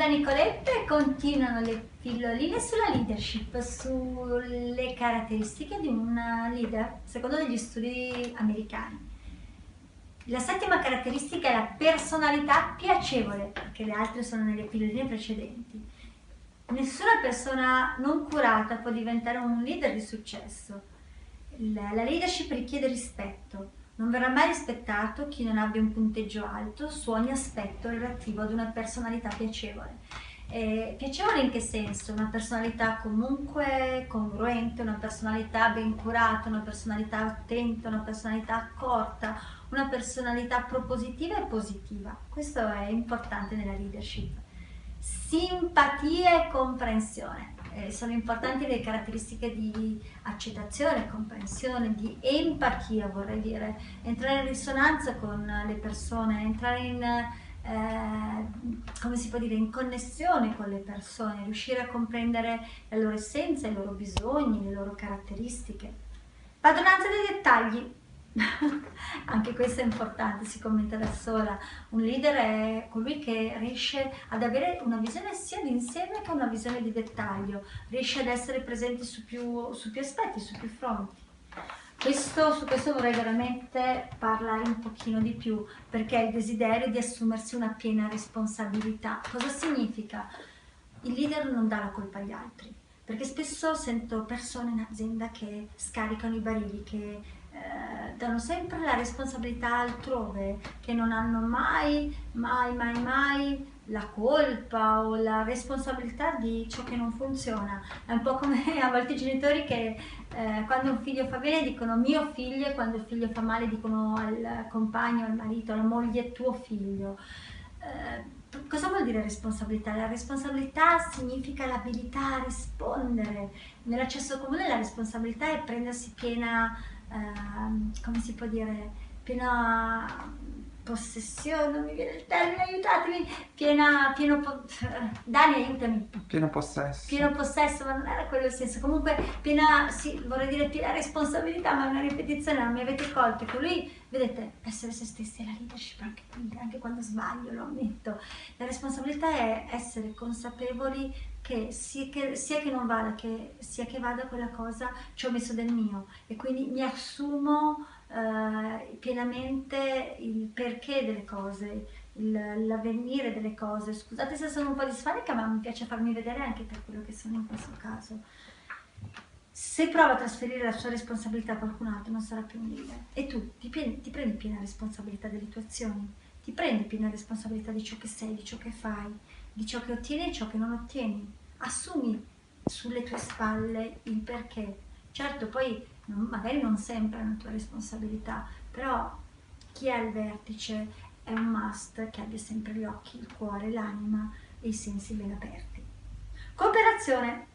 Nicoletta e continuano le pilloline sulla leadership, sulle caratteristiche di un leader, secondo degli studi americani. La settima caratteristica è la personalità piacevole, perché le altre sono nelle pilloline precedenti. Nessuna persona non curata può diventare un leader di successo. La leadership richiede rispetto. Non verrà mai rispettato chi non abbia un punteggio alto su ogni aspetto relativo ad una personalità piacevole. Piacevole in che senso? Una personalità comunque congruente, una personalità ben curata, una personalità attenta, una personalità accorta, una personalità propositiva e positiva. Questo è importante nella leadership. Simpatia e comprensione. Sono importanti le caratteristiche di accettazione, comprensione, di empatia, vorrei dire, entrare in risonanza con le persone, entrare in, come si può dire, in connessione con le persone, riuscire a comprendere la loro essenza, i loro bisogni, le loro caratteristiche. Padronanza dei dettagli. Anche questo è importante, si commenta da sola. Un leader è colui che riesce ad avere una visione sia di insieme che una visione di dettaglio, riesce ad essere presente su più aspetti, su più fronti. Su questo vorrei veramente parlare un pochino di più, perché è il desiderio di assumersi una piena responsabilità. Cosa significa? Il leader non dà la colpa agli altri, perché spesso sento persone in azienda che scaricano i barili, che danno sempre la responsabilità altrove, che non hanno mai la colpa o la responsabilità di ciò che non funziona. È un po' come a volte i genitori che quando un figlio fa bene dicono mio figlio, e quando il figlio fa male dicono al compagno, al marito, alla moglie tuo figlio. Cosa vuol dire responsabilità? La responsabilità significa l'abilità a rispondere. Nell'accesso comune la responsabilità è prendersi piena, come si può dire, piena possessione, non mi viene il termine, aiutatemi, Dani aiutami. Pieno possesso. Pieno possesso, ma non era quello il senso, comunque piena, sì, vorrei dire piena responsabilità, ma è una ripetizione, non mi avete colto, che lui, vedete, essere se stessi è la leadership anche qui, anche quando sbaglio, lo ammetto. La responsabilità è essere consapevoli che sia che non vada, che sia che vada quella cosa, ci ho messo del mio e quindi mi assumo pienamente il perché delle cose, l'avvenire delle cose. Scusate se sono un po' disfanica, ma mi piace farmi vedere anche per quello che sono in questo caso. Se prova a trasferire la sua responsabilità a qualcun altro non sarà più un leader. E tu ti prendi piena responsabilità delle tue azioni, ti prendi piena responsabilità di ciò che sei, di ciò che fai, di ciò che ottieni e ciò che non ottieni. Assumi sulle tue spalle il perché. Certo, poi magari non sempre è una tua responsabilità, però chi è al vertice è un must che abbia sempre gli occhi, il cuore, l'anima e i sensi ben aperti. Cooperazione.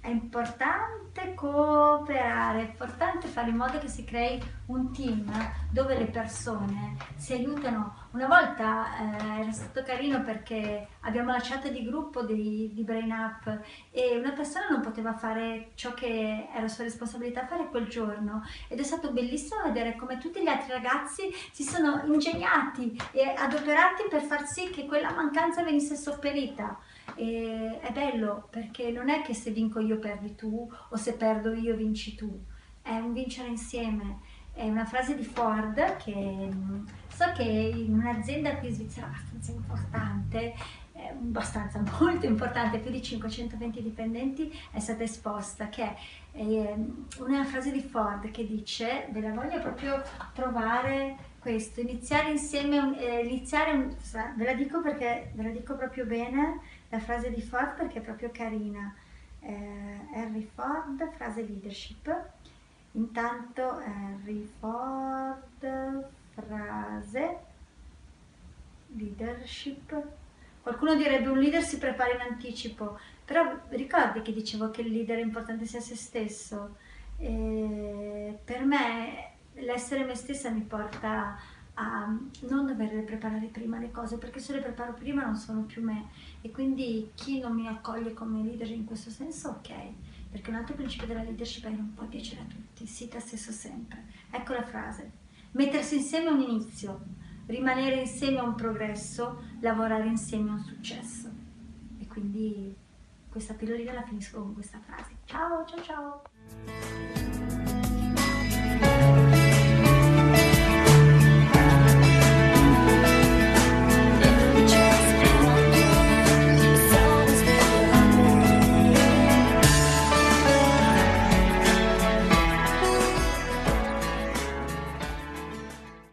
È importante cooperare, è importante fare in modo che si crei un team dove le persone si aiutano. Una volta era stato carino perché abbiamo la chat di gruppo di Brain Up e una persona non poteva fare ciò che era sua responsabilità fare quel giorno ed è stato bellissimo vedere come tutti gli altri ragazzi si sono ingegnati e adoperati per far sì che quella mancanza venisse sopperita. E è bello perché non è che se vinco io perdi tu o se perdo io vinci tu, è un vincere insieme. È una frase di Ford che so che in un'azienda qui in Svizzera abbastanza molto importante, più di 520 dipendenti, è stata esposta, che è una frase di Ford che dice, ve la voglio proprio trovare questo, iniziare insieme, ve la dico perché ve la dico proprio bene, la frase di Ford perché è proprio carina. Henry Ford, frase leadership. Intanto Henry Ford, frase leadership. Qualcuno direbbe un leader si prepara in anticipo, però ricordi che dicevo che il leader è importante sia se stesso. Per me l'essere me stessa mi porta a non dover preparare prima le cose, perché se le preparo prima non sono più me e quindi chi non mi accoglie come leader in questo senso, ok, perché un altro principio della leadership è non puoi piacere a tutti, sii te stesso sempre. Ecco la frase: mettersi insieme è un inizio, rimanere insieme è un progresso, lavorare insieme è un successo. quindi questa pillolina la finisco con questa frase. Ciao, ciao, ciao!